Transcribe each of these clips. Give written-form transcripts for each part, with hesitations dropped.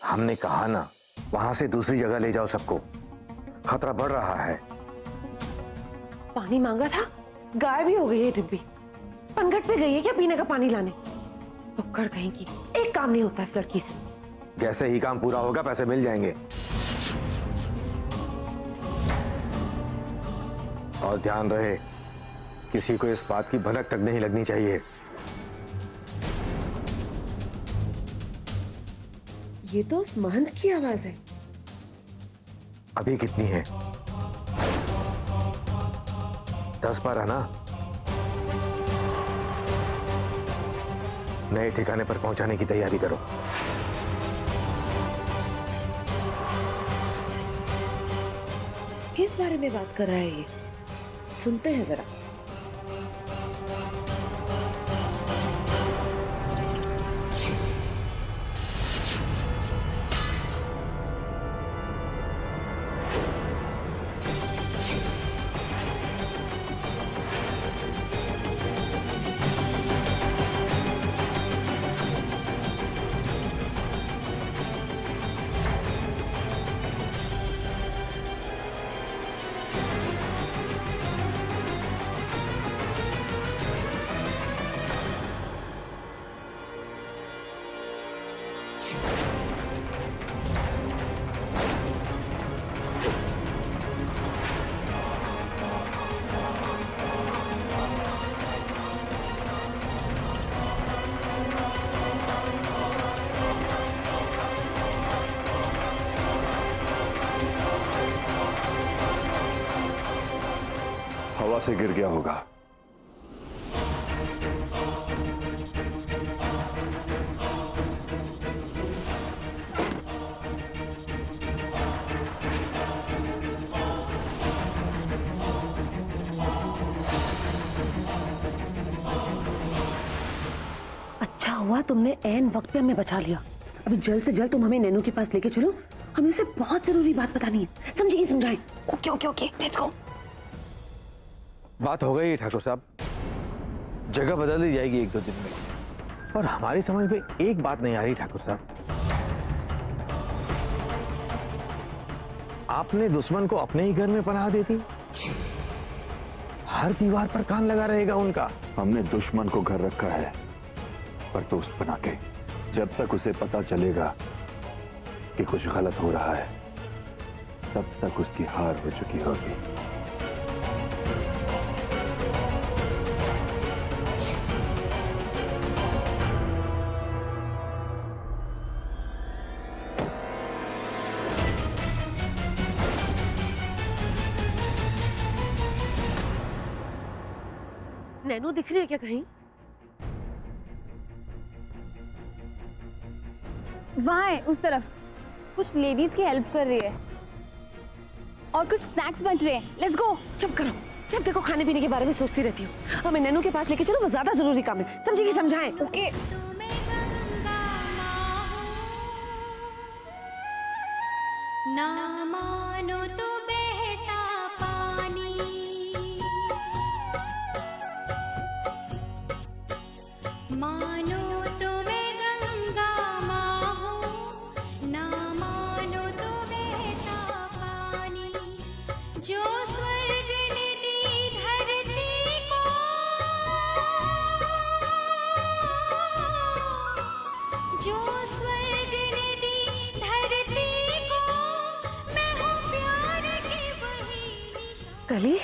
हमने कहा ना, वहां से दूसरी जगह ले जाओ सबको, खतरा बढ़ रहा है। पानी मांगा था, गायब ही हो गई है डिब्बी। पनघट पे गई है क्या पीने का पानी लाने? बुक्कड़ कहीं की, एक काम नहीं होता इस लड़की से। जैसे ही काम पूरा होगा पैसे मिल जाएंगे। और ध्यान रहे, किसी को इस बात की भनक तक नहीं लगनी चाहिए। ये तो उस महंत की आवाज है। अभी कितनी है? 10-12 ना? नए ठिकाने पर पहुंचाने की तैयारी करो। किस बारे में बात कर रहा है ये? सुनते हैं जरा। हवा से गिर गया होगा। अच्छा हुआ तुमने ऐन वक्त पे हमें बचा लिया। अभी जल्द से जल्द तुम हमें नैनू के पास लेके चलो, हमें उसे बहुत जरूरी बात बतानी है। समझेगी? समझाए? Okay okay okay, let's go. बात हो गई ठाकुर साहब, जगह बदल दी जाएगी 1-2 दिन में। पर हमारी समझ में एक बात नहीं आ रही ठाकुर साहब, आपने दुश्मन को अपने ही घर में पनाह दे दी, हर दीवार पर कान लगा रहेगा उनका। हमने दुश्मन को घर रखा है, पर दोस्त बना के। जब तक उसे पता चलेगा कि कुछ गलत हो रहा है, तब तक उसकी हार हो चुकी होगी। नैनू दिख रही है क्या कहीं? वहाँ है उस तरफ, कुछ लेडीज की हेल्प कर रही है और कुछ स्नैक्स बन रहे हैं। Let's go. चुप करो, जब देखो खाने पीने के बारे में सोचती रहती हूँ। हमें नैनू के पास लेके चलो, वो ज्यादा जरूरी काम है। समझेगी? समझाएं? ओके। ना मानो तो बहता पानी, मानो तो मैं गंगा माँ हूँ, ना मानो तो बहता पानी, जो स्वर्ग ने दी धरती को, जो स्वर्ग ने दी धरती को, मैं हूँ प्यार की वही निशानी। कली,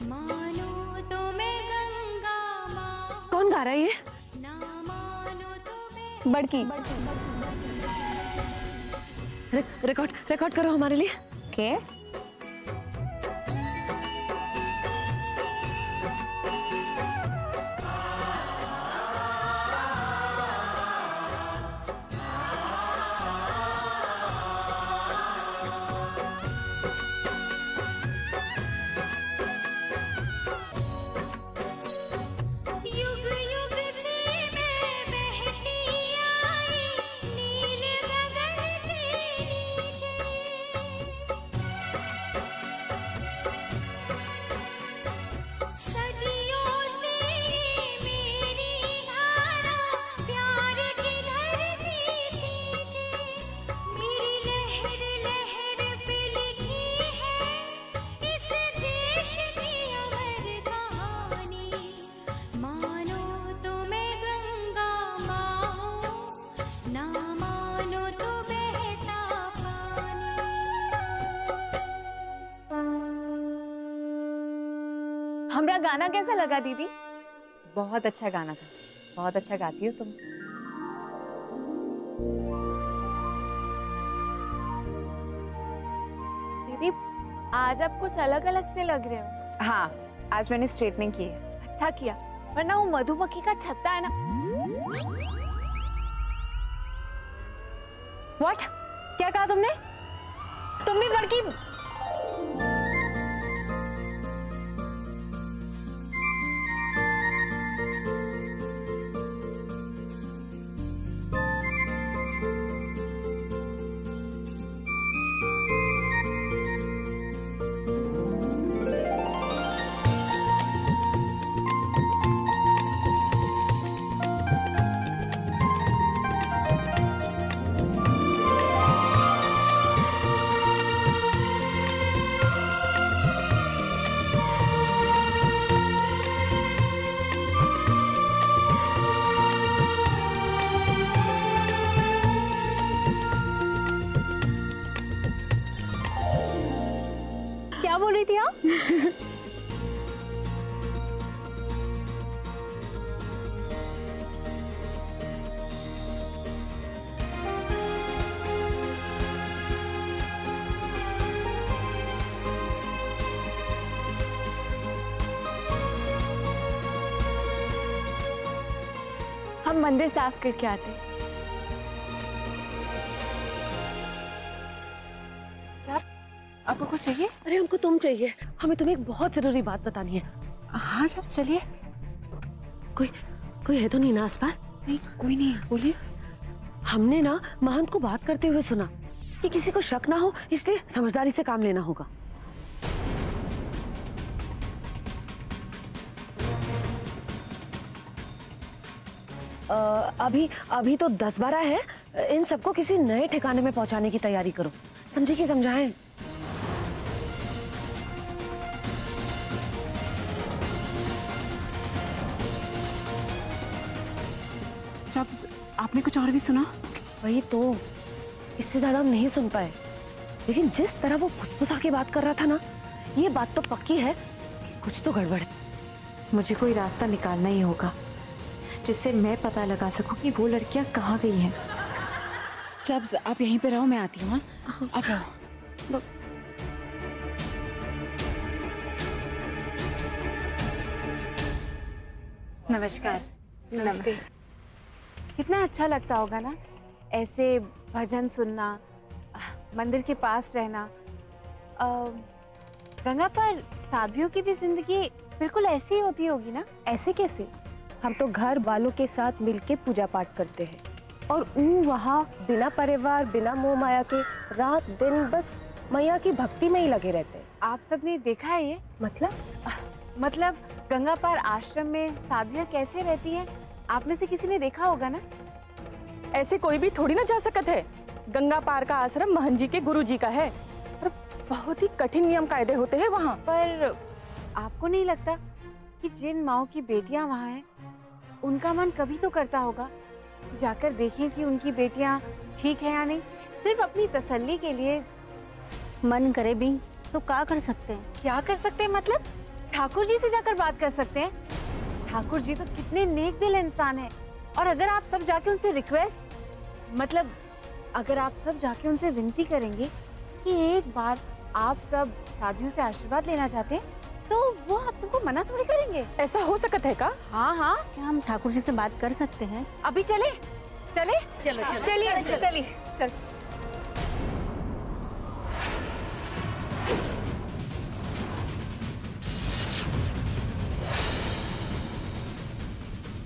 मानो तो मैं गंगा माँ, कौन गा रहा है ये? ना मानो तो मैं बड़की। रिकॉर्ड करो हमारे लिए। ओके। युग युग से मैं बहती आई नील गगन के नीचे, हमरा गाना कैसा लगा दीदी? बहुत अच्छा गाना था, बहुत अच्छा गाती हो तुम। दीदी आज आप कुछ अलग अलग से लग रहे हो। हाँ, आज मैंने स्ट्रेटनिंग की है। अच्छा किया, वरना वो मधुमक्खी का छत्ता है ना। व्हाट? क्या कहा तुमने? तुम भी बड़की। क्या बोल रही थी आप? हम मंदिर साफ करके आते। आपको कुछ चाहिए? अरे हमको तुम चाहिए, हमें तुम्हें एक बहुत जरूरी बात बतानी है। हाँ शब्द, चलिए। कोई है तो नहीं ना आसपास? नहीं, कोई नहीं है, बोलिए। हमने ना महंत को बात करते हुए सुना कि किसी को शक ना हो, इसलिए समझदारी से काम लेना होगा। अभी तो 10-12 है। इन सबको किसी नए ठिकाने में पहुंचाने की तैयारी करो। समझे कि समझाएं? जब आपने कुछ और भी सुना? वही तो, इससे ज्यादा हम नहीं सुन पाए। लेकिन जिस तरह वो फुसफुसा के बात कर रहा था ना, ये बात तो पक्की है कि कुछ तो गड़बड़ है। मुझे कोई रास्ता निकालना ही होगा जिससे मैं पता लगा सकूं कि वो लड़कियां कहाँ गई हैं। जब आप यहीं पे रहो, मैं आती हूँ। आप रहो। नमस्कार। नमस्ते। कितना अच्छा लगता होगा ना ऐसे भजन सुनना, मंदिर के पास रहना। गंगा पर साधुओं की भी जिंदगी बिल्कुल ऐसी ही होती होगी ना? ऐसे कैसे? हम तो घर वालों के साथ मिलके पूजा पाठ करते हैं और वो वहाँ बिना परिवार, बिना मोह माया के रात दिन बस मैया की भक्ति में ही लगे रहते हैं। आप सबने देखा है ये? मतलब गंगा पार आश्रम में साधुएं कैसे रहती हैं? आप में से किसी ने देखा होगा ना? ऐसे कोई भी थोड़ी ना जा सकत है। गंगा पार का आश्रम महन जी के गुरु जी का है और बहुत ही कठिन नियम कायदे होते हैं वहाँ। पर आपको नहीं लगता कि जिन माओ की बेटियां वहाँ हैं, उनका मन कभी तो करता होगा जाकर देखें कि उनकी बेटियां ठीक है या नहीं, सिर्फ अपनी तसल्ली के लिए। मन करे भी तो क्या कर सकते हैं? क्या कर सकते हैं मतलब? ठाकुर जी से जाकर बात कर सकते हैं। ठाकुर जी तो कितने नेक दिल इंसान हैं। और अगर आप सब जाके उनसे अगर आप सब जाके उनसे विनती करेंगे कि एक बार आप सब साधुओं से आशीर्वाद लेना चाहते हैं, तो वो आप सबको मना थोड़ी करेंगे। ऐसा हो सकत है का? हाँ, क्या हम ठाकुर जी से बात कर सकते हैं? अभी चलिए।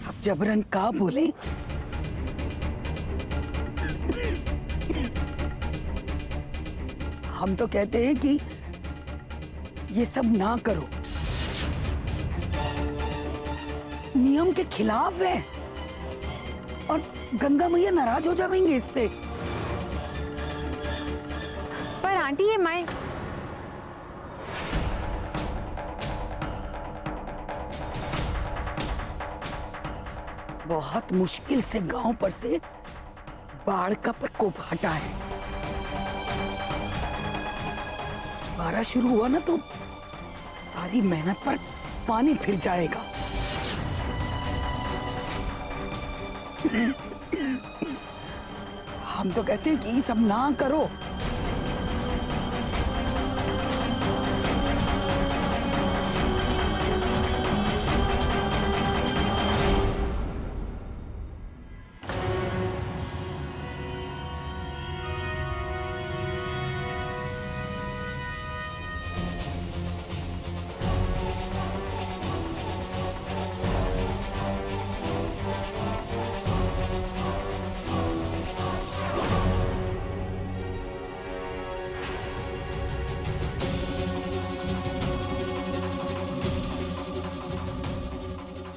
अब जबरन का बोले? हम तो कहते हैं कि ये सब ना करो, नियम के खिलाफ है और गंगा मैया नाराज हो जाएंगे इससे। पर आंटी ये मैं बहुत मुश्किल से गांव पर से बाढ़ का प्रकोप हटा है। बारिश शुरू हुआ ना तो सारी मेहनत पर पानी फिर जाएगा। हम तो कहते हैं कि ये सब ना करो।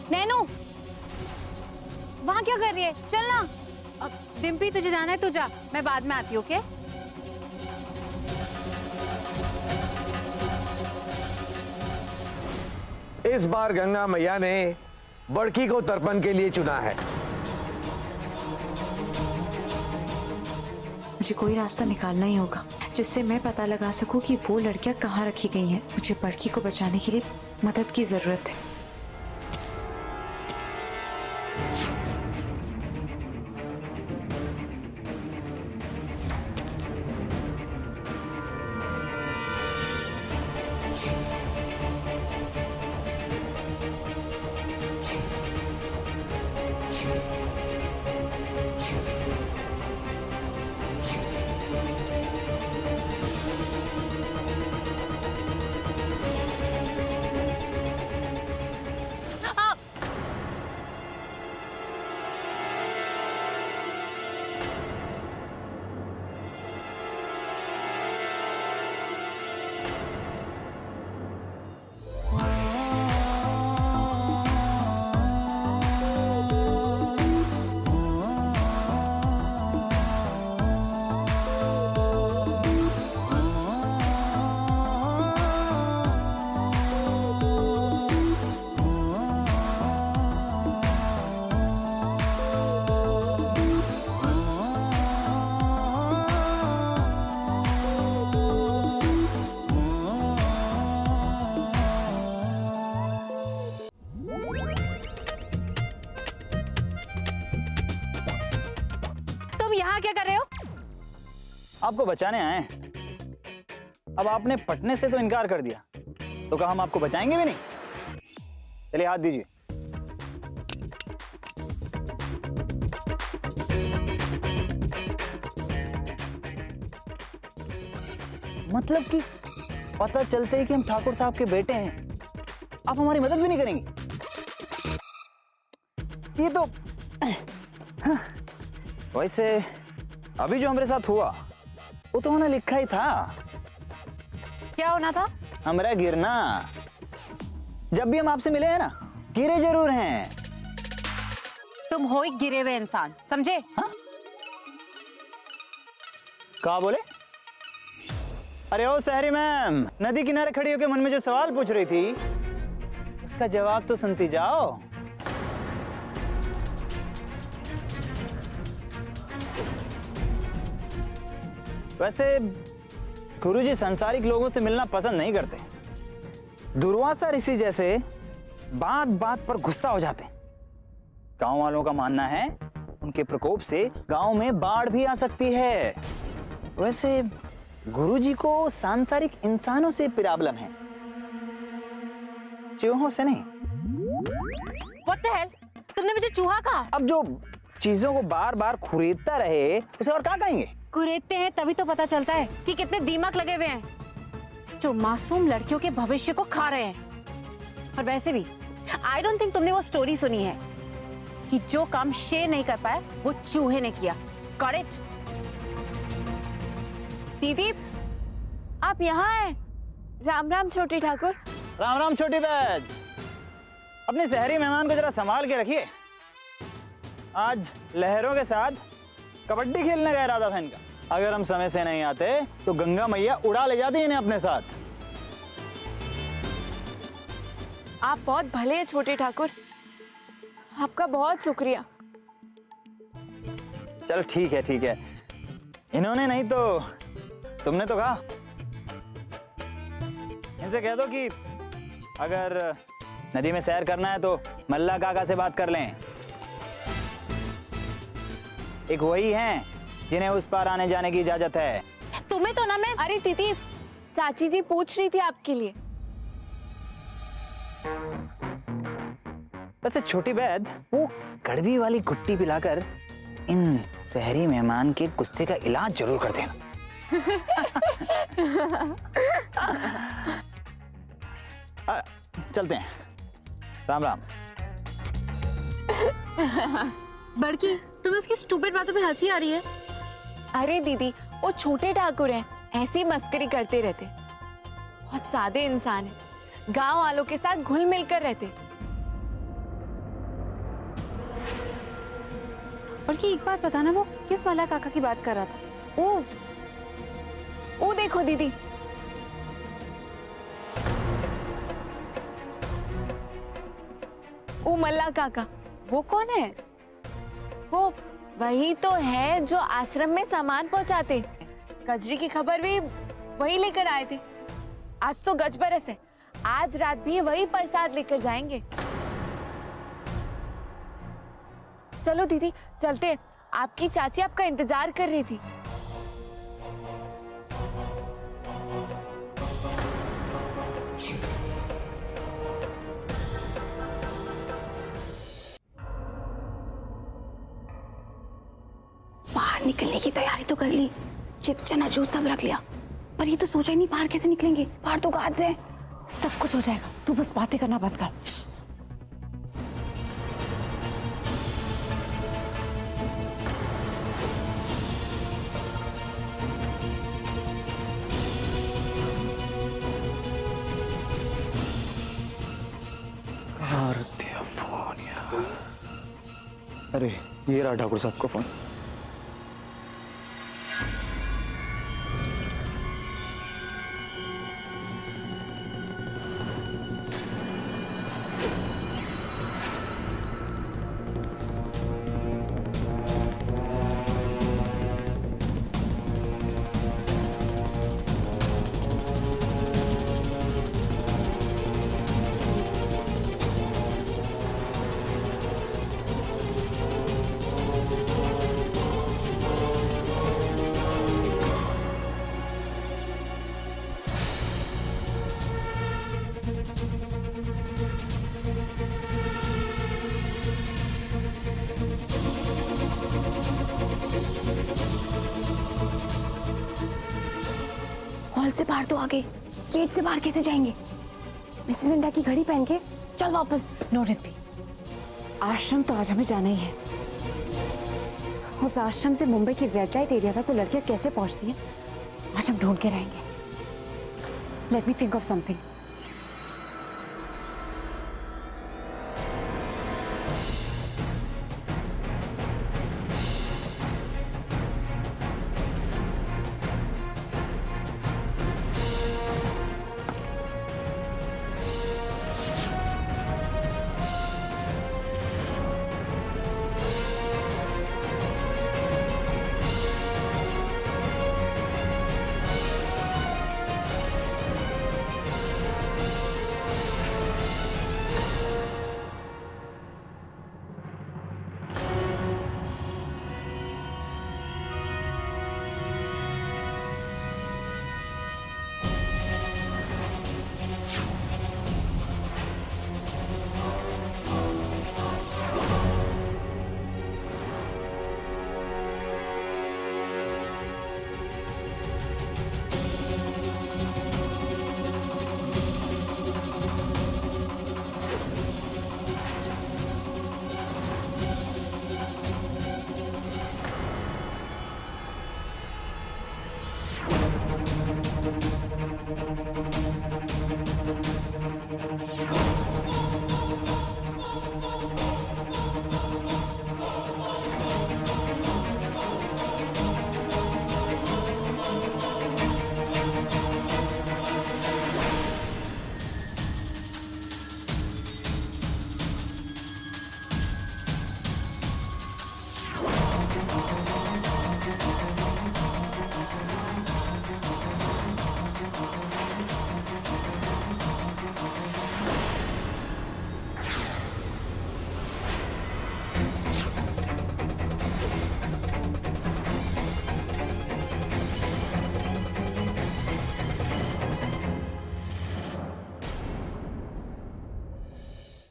नैनू, वहाँ क्या कर रही है? चल ना। अब डिम्पी तुझे जाना है तो जा, मैं बाद में आती हूँ। ओके? इस बार गंगा मैया ने बड़की को तर्पण के लिए चुना है। मुझे कोई रास्ता निकालना ही होगा जिससे मैं पता लगा सकूं कि वो लड़कियां कहाँ रखी गई हैं। मुझे बड़की को बचाने के लिए मदद की जरूरत है। यहाँ क्या कर रहे हो? आपको बचाने आए हैं। अब आपने पटने से तो इनकार कर दिया, तो कहा हम आपको बचाएंगे भी नहीं। चलिए हाथ दीजिए। मतलब कि पता चलते ही कि हम ठाकुर साहब के बेटे हैं, आप हमारी मदद भी नहीं करेंगी? ये तो वैसे अभी जो हमारे साथ हुआ वो तो उन्होंने लिखा ही था। क्या होना था? हमारा गिरना। जब भी हम आपसे मिले हैं ना, गिरे जरूर हैं। तुम हो एक गिरे हुए इंसान, समझे? हाँ? कहा बोले? अरे ओ सहरी मैम, नदी किनारे खड़ी होकर मन में जो सवाल पूछ रही थी उसका जवाब तो सुनती जाओ। वैसे गुरुजी सांसारिक लोगों से मिलना पसंद नहीं करते। दुर्वासा ऋषि जैसे बात बात पर गुस्सा हो जाते। गांव वालों का मानना है उनके प्रकोप से गांव में बाढ़ भी आ सकती है। वैसे गुरुजी को सांसारिक इंसानों से प्रॉब्लम है, चूहों से नहीं। What the hell? तुमने मुझे चूहा कहा? अब जो चीजों को बार बार खुरेदता रहे उसे और क्या कहेंगे? कुरेदते हैं तभी तो पता चलता है कि कितने दिमाग लगे हुए हैं, जो मासूम लड़कियों के भविष्य को खा रहे हैं। और वैसे भी आई डोंट थिंक तुमने वो स्टोरी सुनी है कि जो काम शेर नहीं कर पाया वो चूहे ने किया। Got it? दीदी आप यहाँ हैं? राम राम छोटे ठाकुर। राम राम छोटी बैद। अपने शहरी मेहमान को जरा संभाल के रखिए। आज लहरों के साथ कबड्डी खेलने का इरादा था इनका। अगर हम समय से नहीं आते तो गंगा मैया उड़ा ले जाती इन्हें अपने साथ। आप बहुत भले हैं छोटे ठाकुर, आपका बहुत शुक्रिया। चलो ठीक है ठीक है, इन्होंने नहीं तो तुमने तो कहा। इनसे कह दो कि अगर नदी में सैर करना है तो मल्ला काका से बात कर लें। एक वही हैं जिन्हें उस पार आने जाने की इजाजत है। तुम्हें तो ना मैं, अरे दीदी, चाची जी पूछ रही थी आपके लिए। वैसे छोटी बैद, वो कड़वी वाली गुट्टी पिलाकर इन शहरी मेहमान के गुस्से का इलाज जरूर कर देना। चलते हैं। राम राम। बड़की, तुम्हें उसकी स्टूपिड बातों पे हंसी आ रही है? अरे दीदी, वो छोटे ठाकुर हैं, ऐसी मस्करी करते रहते, बहुत सादे इंसान हैं, गांव वालों के साथ घुल मिल कर रहते। बल्कि एक बात बताना, वो किस वाला काका की बात कर रहा था? वो देखो दीदी, वो मल्ला काका। वो कौन है? वो वही तो है जो आश्रम में सामान पहुंचाते। कजरी की खबर भी वही लेकर आए थे। आज तो गज बरस है, आज रात भी वही प्रसाद लेकर जाएंगे। चलो दीदी चलते, आपकी चाची आपका इंतजार कर रही थी। बाहर निकलने की तैयारी तो कर ली, चिप्स चना जूस सब रख लिया, पर ये तो सोचा ही नहीं बाहर कैसे निकलेंगे। बाहर तो गार्ड्स हैं। सब कुछ हो जाएगा, तू बस बातें करना बंद कर। अरे ये रहा ठाकुर साहब का फोन। हॉल से बाहर तो आ गए, गेट से बाहर कैसे जाएंगे? मिस्टर लिंडा की घड़ी पहन के चल वापस। नो रिद्धि, आश्रम तो आज हमें जाना ही है। उस आश्रम से मुंबई की रेड लाइट एरिया तक वो लड़कियां कैसे पहुंचती हैं, आज हम ढूंढ के रहेंगे। Let me think of something.